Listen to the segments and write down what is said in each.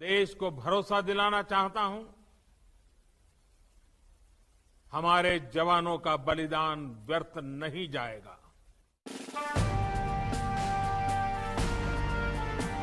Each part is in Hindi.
देश को भरोसा दिलाना चाहता हूं, हमारे जवानों का बलिदान व्यर्थ नहीं जाएगा।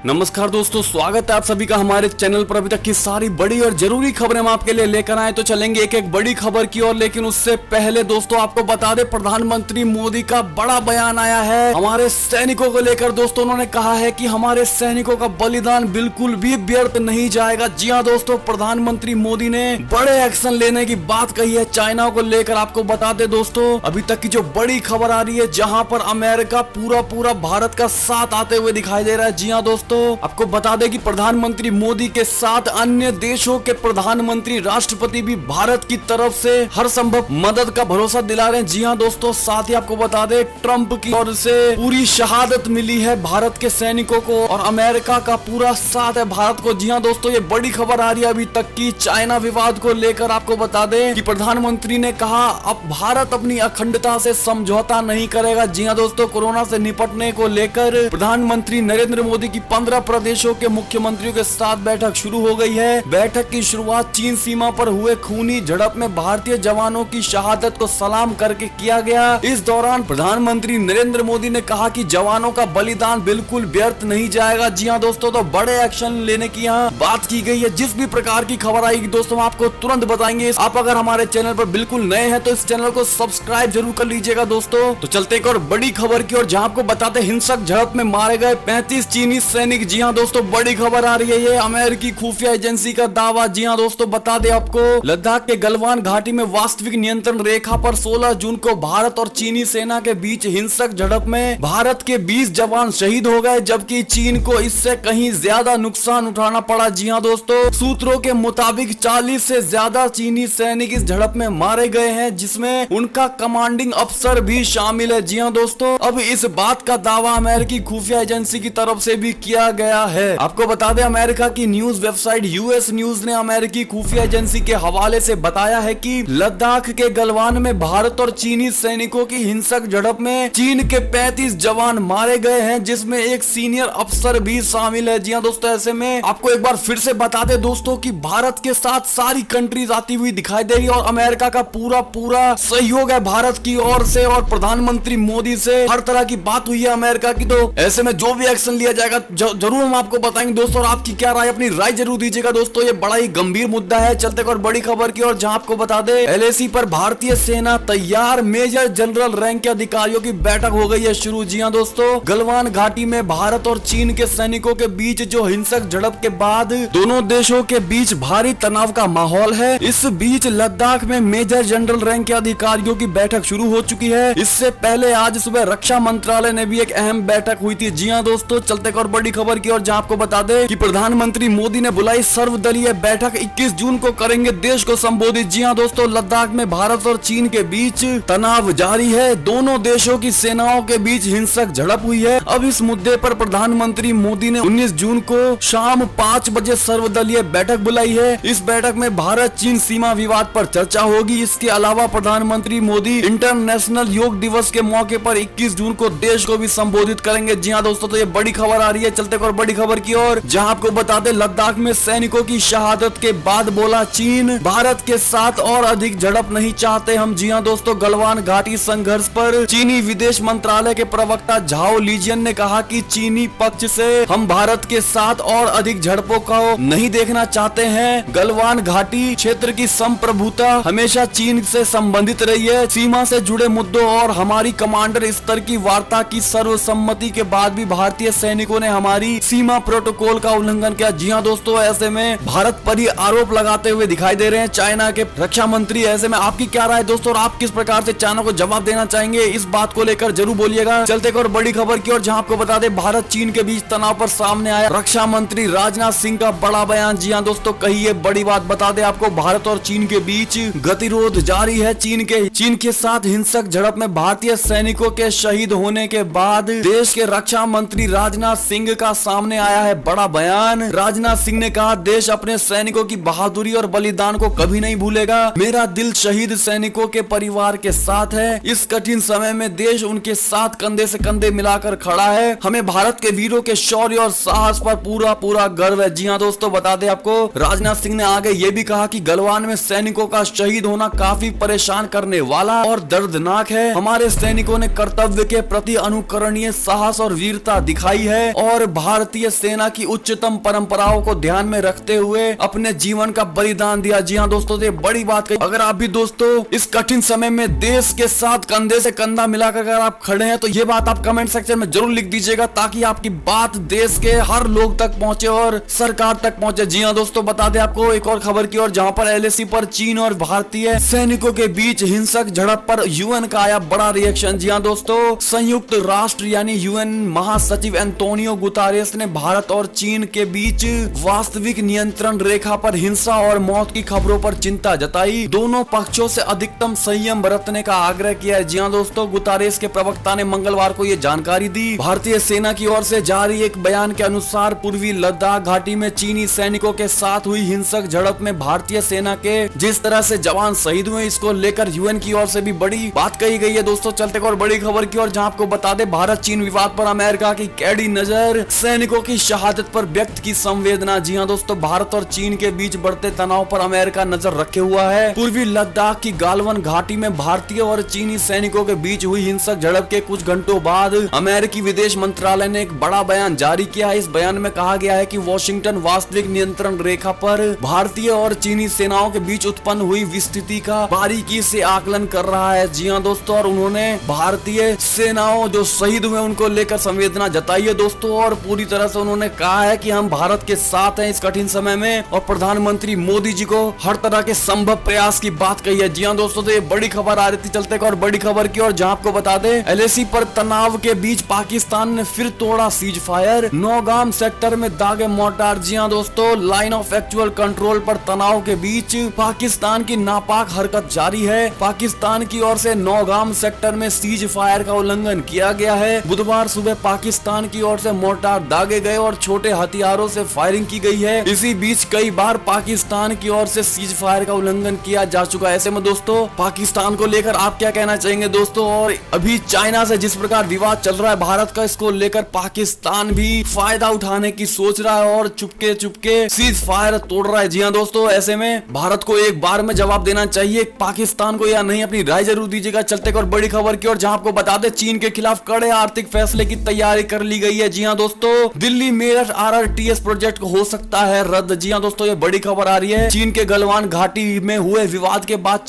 नमस्कार दोस्तों, स्वागत है आप सभी का हमारे चैनल पर। अभी तक की सारी बड़ी और जरूरी खबरें हम आपके लिए लेकर आए, तो चलेंगे एक एक बड़ी खबर की ओर। लेकिन उससे पहले दोस्तों आपको बता दें, प्रधानमंत्री मोदी का बड़ा बयान आया है हमारे सैनिकों को लेकर। दोस्तों उन्होंने कहा है कि हमारे सैनिकों का बलिदान बिल्कुल भी व्यर्थ नहीं जाएगा। जी हाँ दोस्तों, प्रधानमंत्री मोदी ने बड़े एक्शन लेने की बात कही है चाइना को लेकर। आपको बता दें दोस्तों, अभी तक की जो बड़ी खबर आ रही है, जहां पर अमेरिका पूरा भारत का साथ आते हुए दिखाई दे रहा है। जी हाँ दोस्तों, आपको बता दें कि प्रधानमंत्री मोदी के साथ अन्य देशों के प्रधानमंत्री, राष्ट्रपति भी भारत की तरफ से हर संभव मदद का भरोसा दिला रहे हैं। जी हां दोस्तों, साथ ही आपको बता दें, ट्रंप की ओर से पूरी शहादत मिली है भारत के सैनिकों को और अमेरिका का पूरा साथ है भारत को। जी हां दोस्तों, ये बड़ी खबर आ रही है अभी तक की चाइना विवाद को लेकर। आपको बता दें कि प्रधानमंत्री ने कहा अब भारत अपनी अखंडता से समझौता नहीं करेगा। जी हां दोस्तों, कोरोना से निपटने को लेकर प्रधानमंत्री नरेंद्र मोदी की 15 प्रदेशों के मुख्यमंत्रियों के साथ बैठक शुरू हो गई है। बैठक की शुरुआत चीन सीमा पर हुए खूनी झड़प में भारतीय जवानों की शहादत को सलाम करके किया गया। इस दौरान प्रधानमंत्री नरेंद्र मोदी ने कहा कि जवानों का बलिदान बिल्कुल व्यर्थ नहीं जाएगा। जी हां दोस्तों, तो बड़े एक्शन लेने की यहाँ बात की गई है। जिस भी प्रकार की खबर आएगी दोस्तों, हम आपको तुरंत बताएंगे। आप अगर हमारे चैनल पर बिल्कुल नए हैं तो इस चैनल को सब्सक्राइब जरूर कर लीजिएगा दोस्तों। तो चलते एक और बड़ी खबर की ओर, जहां आपको बताते हिंसक झड़प में मारे गए 35 चीनी सैनिक। जी हां दोस्तों, बड़ी खबर आ रही है, ये अमेरिकी खुफिया एजेंसी का दावा। जी हां दोस्तों, बता दें आपको, लद्दाख के गलवान घाटी में वास्तविक नियंत्रण रेखा पर 16 जून को भारत और चीनी सेना के बीच हिंसक झड़प में भारत के 20 जवान शहीद हो गए, जबकि चीन को इससे कहीं ज्यादा नुकसान उठाना पड़ा। जी हां दोस्तों, सूत्रों के मुताबिक 40 से ज्यादा चीनी सैनिक इस झड़प में मारे गए हैं, जिसमें उनका कमांडिंग अफसर भी शामिल है। जी हां दोस्तों, अब इस बात का दावा अमेरिकी खुफिया एजेंसी की तरफ से भी किया गया है। आपको बता दें, अमेरिका की न्यूज वेबसाइट यूएस न्यूज ने अमेरिकी खुफिया एजेंसी के हवाले से बताया है कि लद्दाख के गलवान में भारत और चीनी सैनिकों की हिंसक झड़प में चीन के 35 जवान मारे गए हैं, जिसमें एक सीनियर अफसर भी शामिल है। जी हां दोस्तों, ऐसे में आपको एक बार फिर से बता दें दोस्तों कि भारत के साथ सारी कंट्रीज आती हुई दिखाई दे रही है और अमेरिका का पूरा सहयोग है भारत की ओर से, और प्रधानमंत्री मोदी से हर तरह की बात हुई है अमेरिका की। तो ऐसे में जो भी एक्शन लिया जाएगा जरूर हम आपको बताएंगे दोस्तों। और आपकी क्या राय, अपनी राय जरूर दीजिएगा दोस्तों। ये बड़ा ही गंभीर मुद्दा है। चलते और बड़ी खबर की और, जहां आपको बता दें, एलएसी पर भारतीय सेना तैयार, मेजर जनरल रैंक के अधिकारियों की बैठक हो गई है शुरू। जी हां दोस्तों, गलवान घाटी में भारत और चीन के सैनिकों के बीच जो हिंसक झड़प के बाद दोनों देशों के बीच भारी तनाव का माहौल है। इस बीच लद्दाख में मेजर जनरल रैंक के अधिकारियों की बैठक शुरू हो चुकी है। इससे पहले आज सुबह रक्षा मंत्रालय ने भी एक अहम बैठक हुई थी। जी हां दोस्तों, चलते और बड़ी खबर की और, जहां आपको बता दें कि प्रधानमंत्री मोदी ने बुलाई सर्वदलीय बैठक, 21 जून को करेंगे देश को संबोधित। जी हां दोस्तों, लद्दाख में भारत और चीन के बीच तनाव जारी है। दोनों देशों की सेनाओं के बीच हिंसक झड़प हुई है। अब इस मुद्दे पर प्रधानमंत्री मोदी ने 19 जून को शाम 5 बजे सर्वदलीय बैठक बुलाई है। इस बैठक में भारत चीन सीमा विवाद पर चर्चा होगी। इसके अलावा प्रधानमंत्री मोदी इंटरनेशनल योग दिवस के मौके पर 21 जून को देश को भी संबोधित करेंगे। जी हां दोस्तों, तो ये बड़ी खबर आ रही है। चलते और बड़ी खबर की ओर, जहां आपको बता दें, लद्दाख में सैनिकों की शहादत के बाद बोला चीन, भारत के साथ और अधिक झड़प नहीं चाहते हम। जी हां दोस्तों, गलवान घाटी संघर्ष पर चीनी विदेश मंत्रालय के प्रवक्ता झाओ लीजियन ने कहा कि चीनी पक्ष से हम भारत के साथ और अधिक झड़पों को नहीं देखना चाहते हैं। गलवान घाटी क्षेत्र की संप्रभुता हमेशा चीन से संबंधित रही है। सीमा से जुड़े मुद्दों और हमारी कमांडर स्तर की वार्ता की सर्वसम्मति के बाद भी भारतीय सैनिकों ने हमारी सीमा प्रोटोकॉल का उल्लंघन किया। जी हां दोस्तों, ऐसे में भारत पर ही आरोप लगाते हुए दिखाई दे रहे हैं चाइना के रक्षा मंत्री। ऐसे में आपकी क्या राय दोस्तों, और आप किस प्रकार से चाइना को जवाब देना चाहेंगे, इस बात को लेकर जरूर बोलिएगा। चलते और बड़ी खबर की ओर, जहां आपको बता दें, भारत चीन के बीच तनाव पर सामने आया रक्षा मंत्री राजनाथ सिंह का बड़ा बयान। जी हां दोस्तों, कही बड़ी बात बता दें आपको, भारत और चीन के बीच गतिरोध जारी है। चीन के साथ हिंसक झड़प में भारतीय सैनिकों के शहीद होने के बाद देश के रक्षा मंत्री राजनाथ सिंह का का सामने आया है बड़ा बयान। राजनाथ सिंह ने कहा, देश अपने सैनिकों की बहादुरी और बलिदान को कभी नहीं भूलेगा। मेरा दिल शहीद सैनिकों के परिवार के साथ है। इस कठिन समय में देश उनके साथ कंधे से कंधे मिलाकर खड़ा है। हमें भारत के वीरों के शौर्य और साहस पर पूरा पूरा गर्व है। जी हाँ दोस्तों, बता दें आपको, राजनाथ सिंह ने आगे ये भी कहा कि गलवान में सैनिकों का शहीद होना काफी परेशान करने वाला और दर्दनाक है। हमारे सैनिकों ने कर्तव्य के प्रति अनुकरणीय साहस और वीरता दिखाई है और भारतीय सेना की उच्चतम परंपराओं को ध्यान में रखते हुए अपने जीवन का बलिदान दिया। जी हाँ दोस्तों, ये बड़ी बात कही। अगर आप भी दोस्तों इस कठिन समय में देश के साथ कंधे से कंधा मिलाकर अगर आप खड़े हैं तो ये बात आप कमेंट सेक्शन में जरूर लिख दीजिएगा, ताकि आपकी बात देश के हर लोग तक पहुंचे और सरकार तक पहुंचे। जी हाँ दोस्तों, बता दें आपको एक और खबर की ओर, जहां पर एलएसी पर चीन और भारतीय सैनिकों के बीच हिंसक झड़प पर यूएन का आया बड़ा रिएक्शन। जी हाँ दोस्तों, संयुक्त राष्ट्र यानी यूएन महासचिव एंटोनियो गुतारेस ने भारत और चीन के बीच वास्तविक नियंत्रण रेखा पर हिंसा और मौत की खबरों पर चिंता जताई। दोनों पक्षों से अधिकतम संयम बरतने का आग्रह किया है। जी हाँ दोस्तों, गुतारेस के प्रवक्ता ने मंगलवार को यह जानकारी दी। भारतीय सेना की ओर से जारी एक बयान के अनुसार पूर्वी लद्दाख घाटी में चीनी सैनिकों के साथ हुई हिंसक झड़प में भारतीय सेना के जिस तरह से जवान शहीद हुए, इसको लेकर यूएन की ओर से भी बड़ी बात कही गई है। दोस्तों चलते और बड़ी खबर की ओर, जहां आपको बता दें, भारत चीन विवाद पर अमेरिका की कैडी नजर, सैनिकों की शहादत पर व्यक्त की संवेदना। जी हाँ दोस्तों, भारत और चीन के बीच बढ़ते तनाव पर अमेरिका नजर रखे हुआ है। पूर्वी लद्दाख की गालवन घाटी में भारतीय और चीनी सैनिकों के बीच हुई हिंसक झड़प के कुछ घंटों बाद अमेरिकी विदेश मंत्रालय ने एक बड़ा बयान जारी किया है। इस बयान में कहा गया है कि वॉशिंगटन वास्तविक नियंत्रण रेखा पर भारतीय और चीनी सेनाओं के बीच उत्पन्न हुई विस्तृति का बारीकी से आकलन कर रहा है। जी हाँ दोस्तों, और उन्होंने भारतीय सेनाओं जो शहीद हुए उनको लेकर संवेदना जताई है दोस्तों, और पूरी तरह से उन्होंने कहा है कि हम भारत के साथ हैं इस कठिन समय में, और प्रधानमंत्री मोदी जी को हर तरह के संभव प्रयास की बात कही है। जी हाँ दोस्तों, तो ये बड़ी खबर आ रही थी। चलते और बड़ी खबर की, और जहां आपको बता दें, एलएसी पर तनाव के बीच पाकिस्तान ने फिर तोड़ा सीज फायर, नौगाम सेक्टर में दागे मोर्टार। जी हाँ दोस्तों, लाइन ऑफ एक्चुअल कंट्रोल पर तनाव के बीच पाकिस्तान की नापाक हरकत जारी है। पाकिस्तान की ओर से नौगाम सेक्टर में सीज फायर का उल्लंघन किया गया है। बुधवार सुबह पाकिस्तान की ओर से मोर्टार दागे गए और छोटे हथियारों से फायरिंग की गई है। इसी बीच कई बार पाकिस्तान की ओर से सीज फायर का उल्लंघन किया जा चुका है। ऐसे में दोस्तों पाकिस्तान को लेकर आप क्या कहना चाहेंगे दोस्तों? और अभी चाइना से जिस प्रकार विवाद चल रहा है भारत का, इसको लेकर पाकिस्तान भी फायदा उठाने की सोच रहा है और चुपके चुपके सीज फायर तोड़ रहा है। जी हाँ दोस्तों, ऐसे में भारत को एक बार में जवाब देना चाहिए पाकिस्तान को या नहीं, अपनी राय जरूर दीजिएगा। चलते और बड़ी खबर की, और जहां आपको बता दें, चीन के खिलाफ कड़े आर्थिक फैसले की तैयारी कर ली गई है। जी हाँ दोस्तों, दिल्ली मेरठ आरआरटीएस प्रोजेक्ट हो सकता है रद्द। जी हाँ दोस्तों, ये बड़ी खबर आ रही है। चीन के गलवान घाटी में हुए विवाद के बाद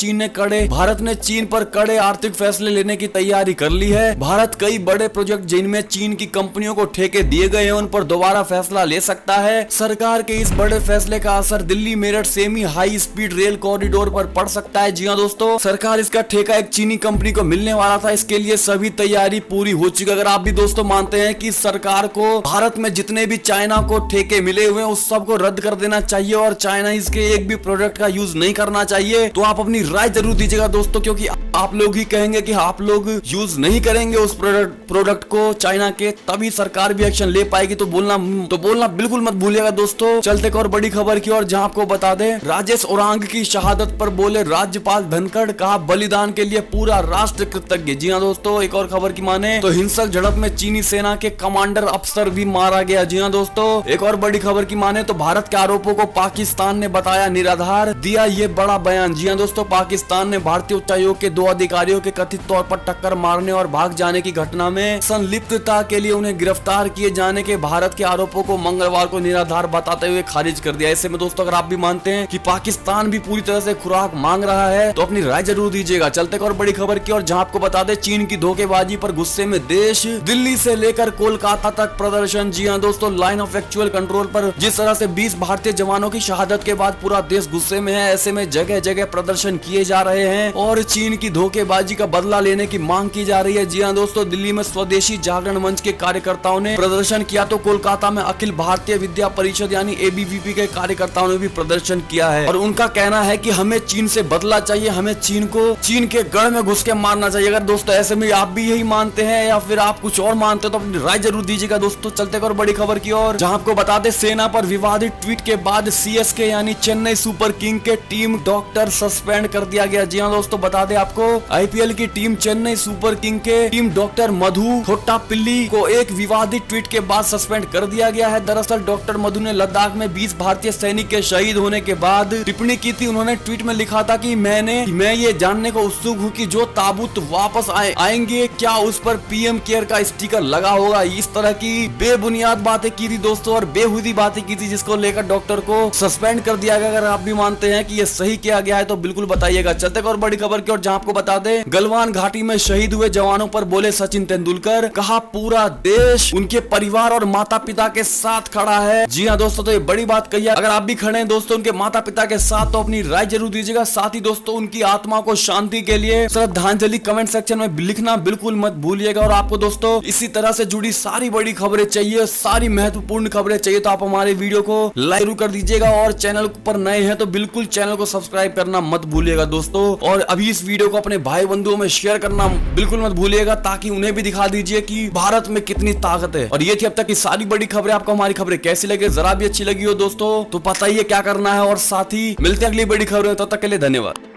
भारत ने चीन पर कड़े आर्थिक फैसले लेने की तैयारी कर ली है। भारत कई बड़े प्रोजेक्ट जिनमें चीन की कंपनियों को ठेके दिए गए हैं उन पर दोबारा फैसला ले सकता है। सरकार के इस बड़े फैसले का असर Delhi Meerut semi high speed rail corridor पर पड़ सकता है। जी हाँ दोस्तों, सरकार इसका ठेका एक चीनी कंपनी को मिलने वाला था, इसके लिए सभी तैयारी पूरी हो चुकी है। अगर आप भी दोस्तों मानते हैं कि सरकार को भारत में जितने भी चाइना को ठेके मिले हुए हैं उस सबको रद्द कर देना चाहिए और चाइनीज के एक भी प्रोडक्ट का यूज नहीं करना चाहिए, तो आप अपनी राय जरूर दीजिएगा दोस्तों, क्योंकि आप लोग ही कहेंगे कि आप लोग यूज नहीं करेंगे उस प्रोडक्ट को चाइना के, तभी सरकार भी एक्शन ले पाएगी। तो बोलना बिल्कुल मत भूलिएगा दोस्तों। चलते और बड़ी खबर की, और जहां आपको बता दें, राजेश ओरांग की शहादत पर बोले राज्यपाल धनखड़, कहा बलिदान के लिए पूरा राष्ट्र कृतज्ञ। जी हाँ दोस्तों, एक और खबर की माने तो हिंसक झड़प में चीनी सेना के कमांडर अफसर भी मारा गया। जी हाँ दोस्तों, एक और बड़ी खबर की माने तो भारत के आरोपों को पाकिस्तान ने बताया निराधार, दिया ये बड़ा बयान। जी हाँ दोस्तों, पाकिस्तान ने भारतीय उच्चायोग के 2 अधिकारियों के कथित तौर पर टक्कर मारने और भाग जाने की घटना में संलिप्तता के लिए उन्हें गिरफ्तार किए जाने के भारत के आरोपों को मंगलवार को निराधार बताते हुए खारिज कर दिया। ऐसे में दोस्तों अगर आप भी मानते हैं कि पाकिस्तान भी पूरी तरह से खुराक मांग रहा है तो अपनी राय जरूर दीजिएगा। चलते और बड़ी खबर की, और जहां आपको बता दें, चीन की धोखेबाजी पर गुस्से में देश, दिल्ली से लेकर कोलकाता तक प्रदर्शन। जी हां दोस्तों, लाइन ऑफ एक्चुअल कंट्रोल पर जिस तरह से 20 भारतीय जवानों की शहादत के बाद पूरा देश गुस्से में है, ऐसे में जगह जगह प्रदर्शन किए जा रहे हैं और चीन की धोखेबाजी का बदला लेने की मांग की जा रही है। जी हां दोस्तों, दिल्ली में स्वदेशी जागरण मंच के कार्यकर्ताओं ने प्रदर्शन किया तो कोलकाता में अखिल भारतीय विद्या परिषद यानी एबीवीपी के कार्यकर्ताओं ने भी प्रदर्शन किया है और उनका कहना है कि हमें चीन से बदला चाहिए, हमें चीन को चीन के गढ़ में घुस के मारना चाहिए। अगर दोस्तों ऐसे में आप भी यही मानते हैं या फिर आप कुछ और मानते हो तो अपनी राय जरूर दीजिएगा दोस्तों। दोस्तों चलते और बड़ी खबर की ओर, जहां आपको बता दें सेना पर विवादित ट्वीट के बाद सीएसके यानी चेन्नई सुपर किंग के टीम डॉक्टर सस्पेंड कर दिया गया। जी हां दोस्तों, बता दें आपको आईपीएल की टीम चेन्नई सुपर किंग के टीम डॉक्टर मधु थोट्टापिल्ली को एक विवादित ट्वीट के बाद सस्पेंड कर दिया गया है। दरअसल डॉक्टर मधु ने लद्दाख में 20 भारतीय सैनिक के शहीद होने के बाद टिप्पणी की थी। उन्होंने ट्वीट में लिखा था कि मैं ये जानने को उत्सुक हूँ कि जो ताबूत वापस आएंगे क्या उस पर पीएम केयर का स्टिकर लगा होगा। इस तरह की बेबुनियाद बातें की थी दोस्तों और बेहुदी बातें की थी, जिसको लेकर डॉक्टर को सस्पेंड कर दिया गया। अगर आप भी मानते हैं कि ये सही किया गया है तो बिल्कुल बताइएगा। चलते और बड़ी खबर की ओर, जहां आपको बता दें गलवान घाटी में शहीद हुए जवानों पर बोले सचिन तेंदुलकर, कहा पूरा देश उनके परिवार और माता पिता के साथ खड़ा है। जी हाँ दोस्तों, तो ये बड़ी बात कही है। अगर आप भी खड़े हैं दोस्तों उनके माता पिता के साथ तो अपनी राय जरूर दीजिएगा। साथ ही दोस्तों उनकी आत्मा को शांति के लिए श्रद्धांजलि कमेंट सेक्शन में लिखना बिल्कुल मत भूलिएगा। और आपको दोस्तों इसी तरह से जुड़ी सारी बड़ी खबरें चाहिए, सारी महत्वपूर्ण खबरें चाहिए तो आप हमारे वीडियो को लाइक जरूर कर दीजिएगा। और चैनल पर नए हैं तो बिल्कुल चैनल को सब्सक्राइब करना मत भूलिएगा दोस्तों। और अभी इस वीडियो को अपने भाई बंधुओं में शेयर करना बिल्कुल मत भूलिएगा, ताकि उन्हें भी दिखा दीजिए कि भारत में कितनी ताकत है। और ये थी अब तक की सारी बड़ी खबरें। आपको हमारी खबरें कैसी लगी, जरा भी अच्छी लगी हो दोस्तों तो पता ही है क्या करना है। और साथ ही मिलते हैं अगली बड़ी खबरें, तब तक के लिए धन्यवाद।